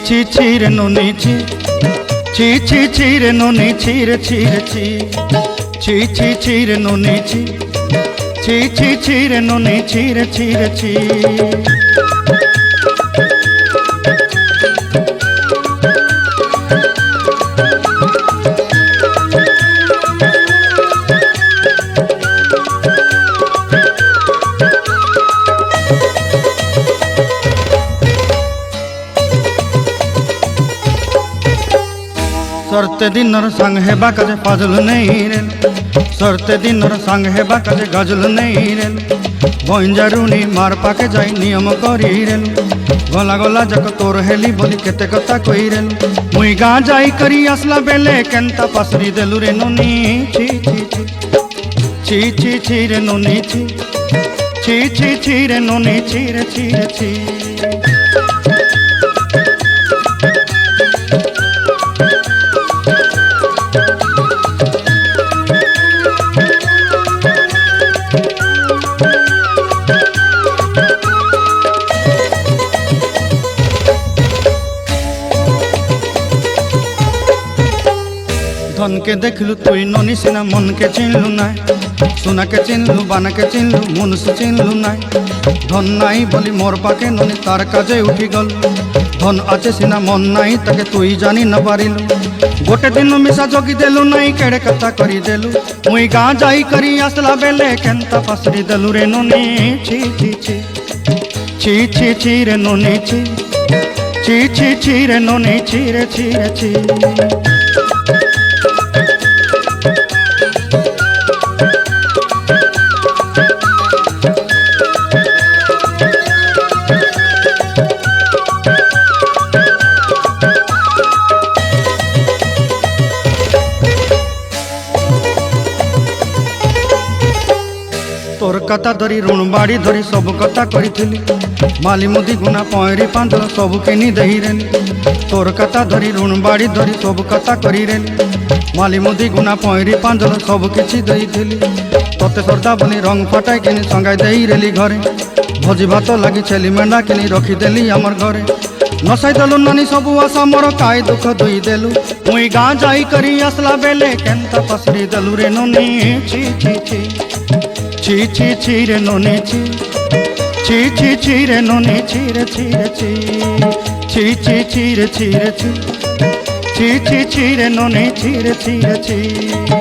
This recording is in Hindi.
ছি ছি রে নুনি ছি ছি ছি ছি রে নুনি ছি রে ছি রে ছি ছি ছি ছি রে নুনি ছি ছি ছি ছি রে নুনি ছি রে ছি রে ছি। सरते दिनर संग हेबा काजे फाजल नहीं रेल सरते दिनर संग हेबा काजे गजल नहीं रेल बंजारुनी मार पाके जाई नियम करी रेल गला गला जक तोर हेली बोली केते कथा कई रेल मुई गा जाई करी असला बेले केंता पसरी देलु रे नुनी छी छी छी छी छी छी रे नुनी छी छी छी छी रे नुनी छी रे छी रे छी। धन के देखलु तुई ननी सिना मन के चिन्हलु ना सोना के चिन्हलु बाना के चिन्हलु मुनुष चिन्हलु ना धन नाई बोली मोर पाके ननी तार काजे उठी गल धन आचे सिना मन नाई ताके तुई जानी न पारिलु गोटे दिन मिसा जगी देलु नाई केड़े कथा करी देलु मुई गा जाई करी आसला बेले केंता पसरी देलु रे ननी छी छी छी छी छी छी रे ननी छी छी छी छी रे ननी छी रे छी रे छी। तोर कथा धरी ऋण बाड़ी धरी सब कथा करी माली मुदी गुना पयरी पांचल सब किनी दही रेली तोर कथा धरी ऋण बाड़ी धरी सब कथा करी रेली माली मुदी गुना पयरी पांचल सब किछि दही थी तोते सरदा बनी रंग फटाई किनी संगाई दही रेली घरे भोजी भात लगी छेली मेंढा किनी रखीदेली आमर घरे नसाई देलु नानी सबू आशा मोर काई दुख दुई देलु मुई गा जाई करी आसला बेले केंता पसरी देलु रे नुनी छी छी छी छी छी छी रे नुनी छी छी छी छी रे नुनी छी रे छी रे छी छी छी छी रे छी रे छी छी छी छी रे नुनी छी रे छी रे छी।